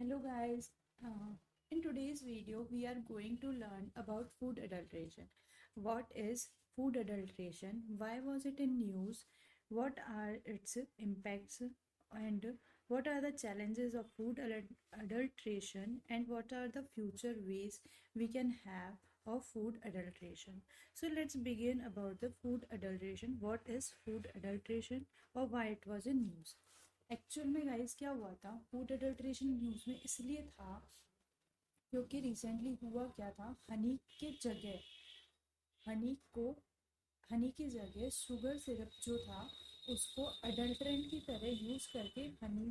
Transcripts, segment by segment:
Hello guys, in today's video we are going to learn about food adulteration. What is food adulteration? Why was it in news? What are its impacts? And what are the challenges of adulteration? And what are the future ways we can have of food adulteration? So let's begin about the food adulteration. What is food adulteration or why it was in news? Actual में guys क्या हुआ था, food adulteration news में इसलिए था क्योंकि recently हुआ क्या था, हनी को हनी की जगह शुगर सिरप जो था उसको अडल्ट्रेंट की तरह यूज़ करके हनी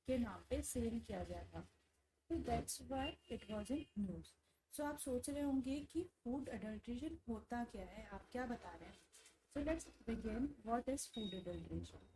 के नाम पे सेल किया गया था। तो that's why it was in news. So आप सोच रहे होंगे कि फूड अडल्ट्रेशन होता क्या है, आप क्या बता रहे हैं। So let's begin, what is food adulteration.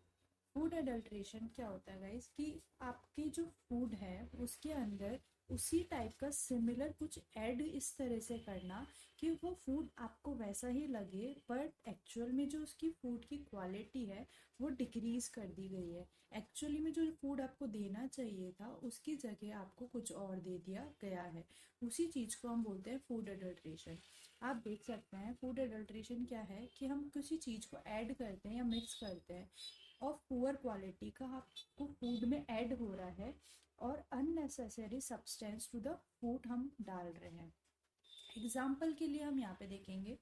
Food adulteration क्या होता है गाइस कि आपकी जो फूड है उसके अंदर उसी टाइप का सिमिलर कुछ ऐड इस तरह से करना कि वो फूड आपको वैसा ही लगे, बट एक्चुअल में जो उसकी फूड की क्वालिटी है वो डिक्रीज कर दी गई है। एक्चुअली में जो फूड आपको देना चाहिए था उसकी जगह आपको कुछ और दे दिया गया है। उसी चीज़ को हम बोलते हैं फूड अडल्ट्रेशन। आप देख सकते हैं फूड अडल्ट्रेशन क्या है कि हम किसी चीज़ को ऐड करते हैं या मिक्स करते हैं ऑफ पुअर क्वालिटी का आपको फूड में ऐड हो रहा है और unnecessary substance to the food हम डाल रहे हैं। एग्जाम्पल के लिए हम यहाँ पे देखेंगे,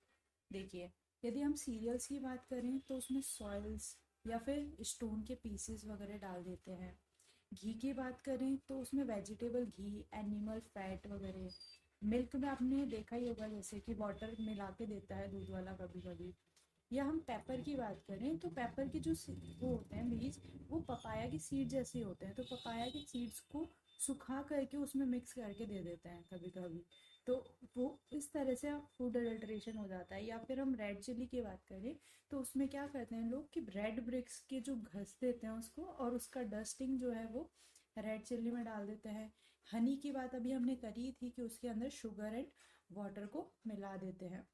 देखिए यदि हम सीरियल्स की बात करें तो उसमें सॉइल्स या फिर स्टोन के पीसेस वगैरह डाल देते हैं। घी की बात करें तो उसमें वेजिटेबल घी, एनिमल फैट वगैरह। मिल्क में आपने देखा ही होगा जैसे कि वाटर मिला के देता है दूध वाला कभी कभी। या हम पेपर की बात करें तो पेपर के जो वो होते हैं बीज, वो पपाया की सीड जैसे होते हैं, तो पपाया की सीड्स को सुखा करके उसमें मिक्स करके दे देते हैं कभी कभी। तो वो इस तरह से फूड अडल्ट्रेशन हो जाता है। या फिर हम रेड चिल्ली की बात करें तो उसमें क्या करते हैं लोग कि रेड ब्रिक्स के जो घस देते हैं उसको और उसका डस्टिंग जो है वो रेड चिल्ली में डाल देते हैं। हनी की बात अभी हमने करी थी कि उसके अंदर शुगर एंड वाटर को मिला देते हैं।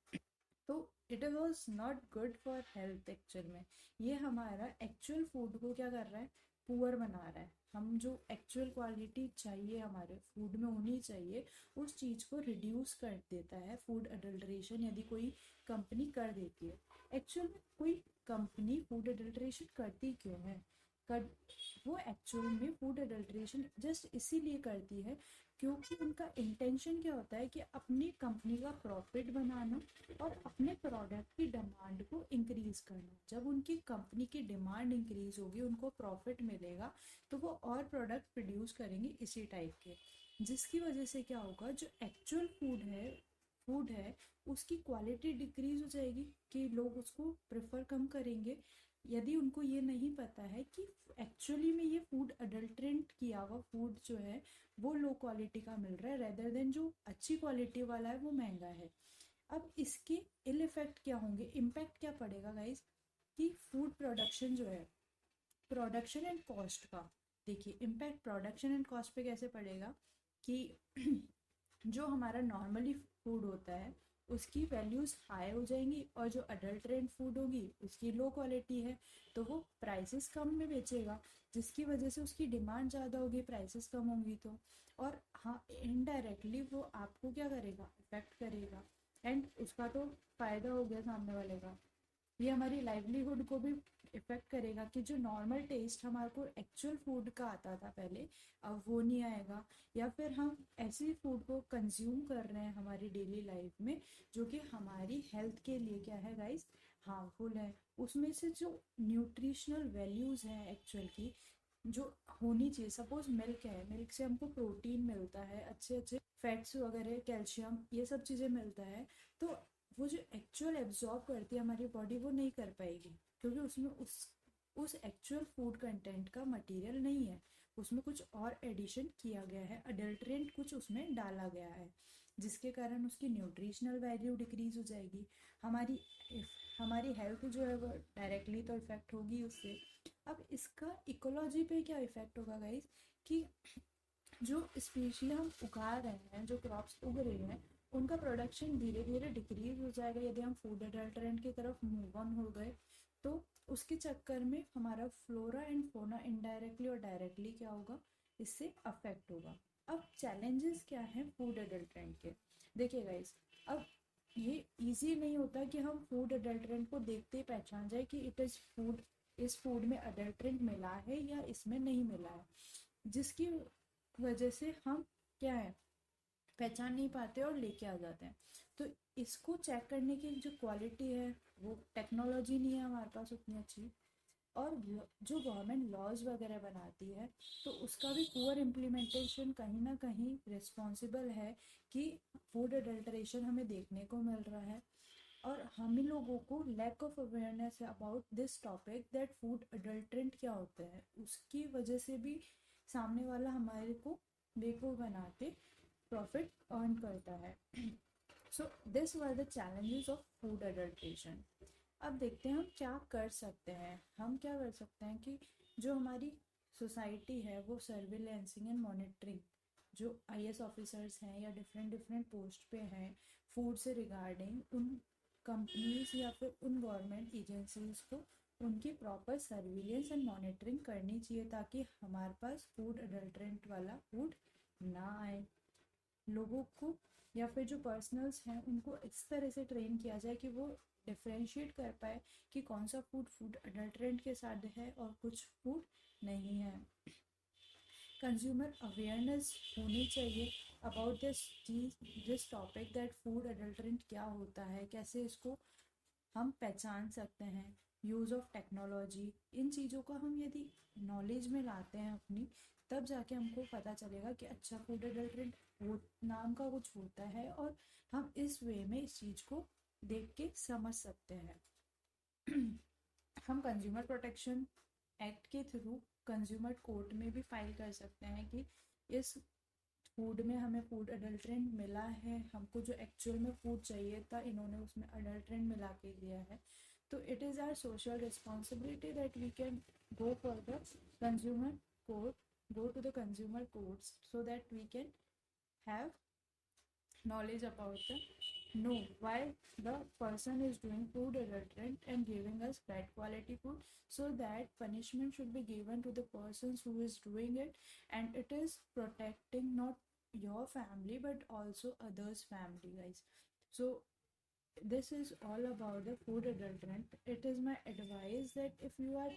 तो it was not good for health actual में। ये हमारा एक्चुअल फूड को क्या कर रहा है, पुअर बना रहा है। हम जो एक्चुअल क्वालिटी चाहिए हमारे फूड में होनी चाहिए उस चीज़ को रिड्यूस कर देता है फूड अडल्ट्रेशन, यदि कोई कंपनी कर देती है। एक्चुअल में कोई कंपनी फूड अडल्ट्रेशन करती क्यों है, कर वो एक्चुअल में फूड अडल्ट्रेशन जस्ट इसीलिए करती है क्योंकि उनका इंटेंशन क्या होता है कि अपनी कंपनी का प्रॉफिट बनाना और अपने प्रोडक्ट की डिमांड को इंक्रीज करना। जब उनकी कंपनी की डिमांड इंक्रीज होगी, उनको प्रॉफिट मिलेगा, तो वो और प्रोडक्ट प्रोड्यूस करेंगे इसी टाइप के, जिसकी वजह से क्या होगा, जो एक्चुअल फूड है उसकी क्वालिटी डिक्रीज हो जाएगी कि लोग उसको प्रेफर कम करेंगे। यदि उनको ये नहीं पता है कि एक्चुअली में ये फूड अडल्ट्रेंट किया हुआ फूड जो है वो लो क्वालिटी का मिल रहा है, रेदर देन जो अच्छी क्वालिटी वाला है वो महंगा है। अब इसके इल इफेक्ट क्या होंगे, इम्पैक्ट क्या पड़ेगा गाइस, कि फूड प्रोडक्शन जो है, प्रोडक्शन एंड कॉस्ट का। देखिए इम्पैक्ट प्रोडक्शन एंड कॉस्ट पे कैसे पड़ेगा कि जो हमारा नॉर्मली फूड होता है उसकी वैल्यूज़ हाई हो जाएंगी और जो अडल्ट्रेंट फूड होगी उसकी लो क्वालिटी है, तो वो प्राइसेस कम में बेचेगा, जिसकी वजह से उसकी डिमांड ज़्यादा होगी, प्राइसेस कम होंगी तो। और हाँ, इनडायरेक्टली वो आपको क्या करेगा, इफेक्ट करेगा। एंड उसका तो फ़ायदा हो गया सामने वाले का, ये हमारी लाइवलीहुड को भी इफेक्ट करेगा कि जो नॉर्मल टेस्ट हमारे को एक्चुअल फूड का आता था पहले, अब वो नहीं आएगा। या फिर हम ऐसे फूड को कंज्यूम कर रहे हैं हमारी डेली लाइफ में जो कि हमारी हेल्थ के लिए क्या है गाइस, हार्मफुल है। उसमें से जो न्यूट्रिशनल वैल्यूज़ हैं एक्चुअल की जो होनी चाहिए, सपोज मिल्क है, मिल्क से हमको प्रोटीन मिलता है, अच्छे अच्छे फैट्स वगैरह, कैल्शियम, ये सब चीज़ें मिलता है। तो वो जो एक्चुअल एब्जॉर्ब करती है हमारी बॉडी वो नहीं कर पाएगी क्योंकि उसमें उस एक्चुअल फूड कंटेंट का मटेरियल नहीं है, उसमें कुछ और एडिशन किया गया है, अडल्ट्रेंट कुछ उसमें डाला गया है, जिसके कारण उसकी न्यूट्रिशनल वैल्यू डिक्रीज हो जाएगी। हमारी हमारी हेल्थ जो है वो डायरेक्टली तो इफेक्ट होगी उससे। अब इसका इकोलॉजी पे क्या इफेक्ट होगा गाइस, कि जो स्पीशी हम उगा रहे हैं, जो क्रॉप्स उग रही हैं, उनका प्रोडक्शन धीरे धीरे डिक्रीज हो जाएगा यदि हम फूड अडल्ट्रेंट की तरफ मूव ऑन हो गए। तो उसके चक्कर में हमारा फ्लोरा एंड फोना इनडायरेक्टली और डायरेक्टली क्या होगा, इससे अफेक्ट होगा। अब चैलेंजेस क्या हैं फूड अडल्ट्रेंट के? देखिए गाइस, अब ये इजी नहीं होता कि हम फूड अडल्ट्रेंट को देखते ही पहचान जाए कि इट इज़ फूड, इस फूड में अडल्ट्रेंट मिला है या इसमें नहीं मिला है, जिसकी वजह से हम क्या है पहचान नहीं पाते और लेके आ जाते हैं। तो इसको चेक करने की जो क्वालिटी है वो टेक्नोलॉजी नहीं है हमारे पास उतनी अच्छी, और जो गवर्नमेंट लॉज वगैरह बनाती है तो उसका भी पुअर इम्प्लीमेंटेशन कहीं ना कहीं रिस्पॉन्सिबल है कि फूड अडल्ट्रेशन हमें देखने को मिल रहा है। और हम ही लोगों को lack of awareness about this topic that food adulterant क्या होता है, उसकी वजह से भी सामने वाला हमारे को बेवकूफ़ बना के प्रॉफिट अर्न करता है। So this were the challenges of food adulteration. अब देखते हैं हम क्या कर सकते हैं। हम क्या कर सकते हैं कि जो हमारी सोसाइटी है वो सर्विलेंसिंग एंड मॉनिटरिंग, जो आईएएस ऑफिसर्स हैं या डिफरेंट डिफरेंट पोस्ट पे हैं फूड से रिगार्डिंग, उन कंपनीज या फिर उन गवर्नमेंट एजेंसीज को उनकी प्रॉपर सर्विलेंस एंड मॉनिटरिंग करनी चाहिए ताकि हमारे पास फूड अडल्ट्रेंट वाला फूड ना आए। लोगों को या फिर जो पर्सनल्स हैं उनको इस तरह से ट्रेन किया जाए कि वो डिफ्रेंशिएट कर पाए कि कौन सा फूड फूड अडल्ट्रेंट के साथ है और कुछ फूड नहीं है। कंज्यूमर अवेयरनेस होनी चाहिए about this topic that food adulterant क्या होता है, कैसे इसको हम पहचान सकते हैं। यूज़ ऑफ टेक्नोलॉजी, इन चीज़ों का हम यदि नॉलेज में लाते हैं अपनी, तब जाके हमको पता चलेगा कि अच्छा फूड अडल्ट्रेंट वो नाम का कुछ होता है और हम इस वे में इस चीज़ को देख के समझ सकते हैं। हम कंज्यूमर प्रोटेक्शन एक्ट के थ्रू कंज्यूमर कोर्ट में भी फाइल कर सकते हैं कि इस फूड में हमें फूड अडल्ट्रेंट मिला है, हमको जो एक्चुअल में फूड चाहिए था इन्होंने उसमें अडल्ट्रेंट मिला के दिया है। तो it is our social responsibility that we can go for the consumer court, go to the consumer courts so that we can have knowledge about the know why the person is doing food adulterant and giving us bad quality food, so that punishment should be given to the persons who is doing it, and it is protecting not your family but also others family, guys. So this is all about the food adulterant. It is my advice that if you are